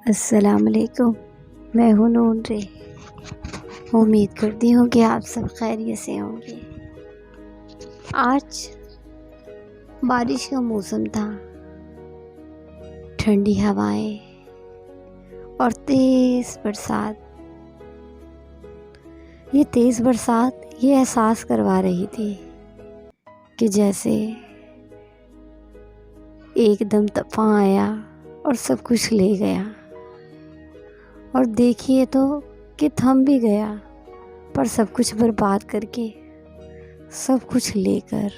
السلام علیکم، میں ہوں نون رے۔ امید کرتی ہوں کہ آپ سب خیریت سے ہوں گے۔ آج بارش کا موسم تھا، ٹھنڈی ہوائیں اور تیز برسات۔ یہ تیز برسات یہ احساس کروا رہی تھی کہ جیسے ایک دم طوفان آیا اور سب کچھ لے گیا، اور دیکھیے تو کہ تھم بھی گیا، پر سب کچھ برباد کر کے، سب کچھ لے کر۔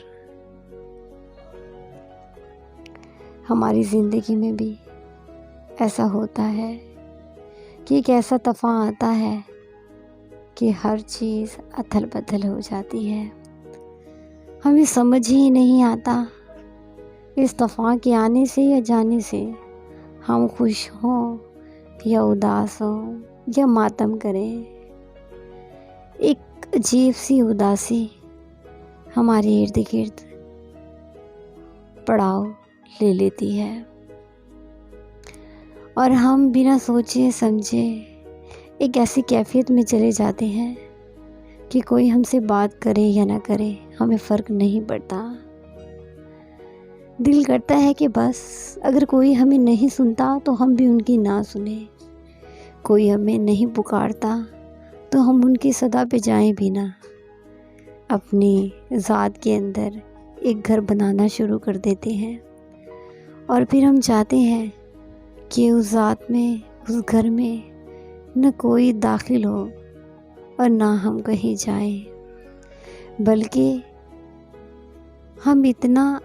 ہماری زندگی میں بھی ایسا ہوتا ہے کہ ایک ایسا طوفان آتا ہے کہ ہر چیز ادھل بدل ہو جاتی ہے۔ ہمیں سمجھ ہی نہیں آتا اس طوفان کے آنے سے یا جانے سے ہم خوش ہوں یا اداس ہوں یا ماتم کریں۔ ایک عجیب سی اداسی ہمارے ارد گرد پڑاؤ لے لیتی ہے، اور ہم بنا سوچے سمجھے ایک ایسی کیفیت میں چلے جاتے ہیں کہ کوئی ہم سے بات کرے یا نہ کرے ہمیں فرق نہیں پڑتا۔ دل کرتا ہے کہ بس اگر کوئی ہمیں نہیں سنتا تو ہم بھی ان کی نہ سنیں، کوئی ہمیں نہیں پکارتا تو ہم ان کی صدا پہ جائیں بھی نہ، اپنی ذات کے اندر ایک گھر بنانا شروع کر دیتے ہیں، اور پھر ہم چاہتے ہیں کہ اس ذات میں، اس گھر میں نہ کوئی داخل ہو اور نہ ہم کہیں جائیں، بلکہ ہم اتنا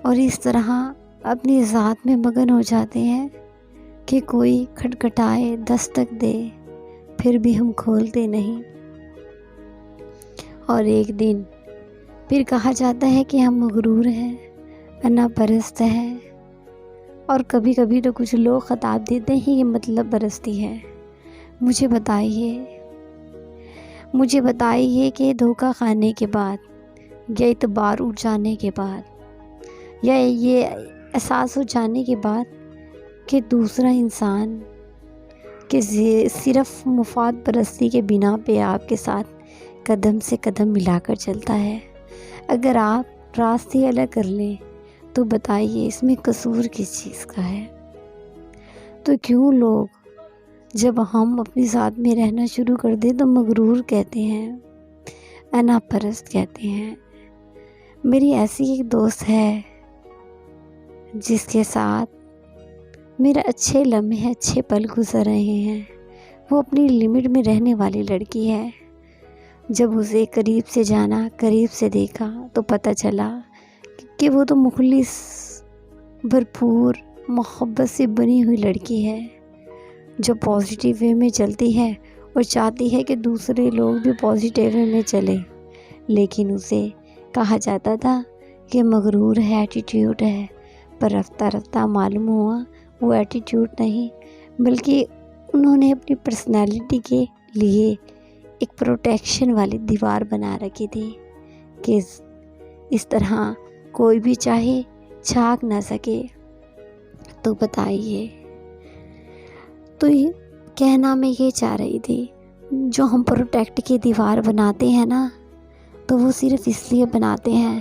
اور اس طرح اپنی ذات میں مگن ہو جاتے ہیں کہ کوئی کھٹکھٹائے، دستک دے، پھر بھی ہم کھولتے نہیں، اور ایک دن پھر کہا جاتا ہے کہ ہم مغرور ہیں، انا پرست ہیں، اور کبھی کبھی تو کچھ لوگ خطاب دیتے ہیں یہ مطلب پرستی ہے۔ مجھے بتائیے کہ دھوکہ کھانے کے بعد یا اعتبار اٹھ جانے کے بعد یا یہ احساس ہو جانے کے بعد کہ دوسرا انسان کہ صرف مفاد پرستی کے بنا پہ آپ کے ساتھ قدم سے قدم ملا کر چلتا ہے، اگر آپ راستے الگ کر لیں تو بتائیے اس میں قصور کس چیز کا ہے؟ تو کیوں لوگ جب ہم اپنی ذات میں رہنا شروع کر دیں تو مغرور کہتے ہیں، انا پرست کہتے ہیں؟ میری ایسی ایک دوست ہے جس کے ساتھ میرے اچھے لمحے، اچھے پل گزر رہے ہیں۔ وہ اپنی لمٹ میں رہنے والی لڑکی ہے۔ جب اسے قریب سے جانا، قریب سے دیکھا تو پتہ چلا کہ وہ تو مخلص، بھرپور محبت سے بنی ہوئی لڑکی ہے، جو پازیٹیو وے میں چلتی ہے اور چاہتی ہے کہ دوسرے لوگ بھی پازیٹیو وے میں چلیں، لیکن اسے کہا جاتا تھا کہ مغرور ہے، ایٹیٹیوڈ ہے، پر رفتہ رفتہ معلوم ہوا وہ ایٹیٹیوڈ نہیں، بلکہ انہوں نے اپنی پرسنالٹی کے لیے ایک پروٹیکشن والی دیوار بنا رکھی تھی کہ اس طرح کوئی بھی چاہے جھانک نہ سکے۔ تو بتائیے، تو یہ کہنا میں یہ چاہ رہی تھی، جو ہم پروٹیکٹ کی دیوار بناتے ہیں نا، تو وہ صرف اس لیے بناتے ہیں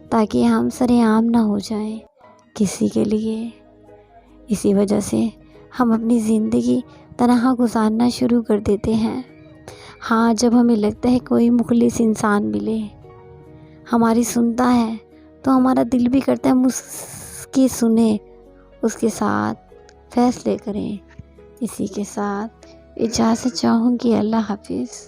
تاکہ ہم سرے عام نہ ہو جائیں کسی کے لیے۔ اسی وجہ سے ہم اپنی زندگی تنہا گزارنا شروع کر دیتے ہیں۔ ہاں، جب ہمیں لگتا ہے کوئی مخلص انسان ملے، ہماری سنتا ہے، تو ہمارا دل بھی کرتا ہے ہم اس کی سنیں، اس کے ساتھ فیصلے کریں۔ اسی کے ساتھ اجازت چاہوں گی، اللہ حافظ۔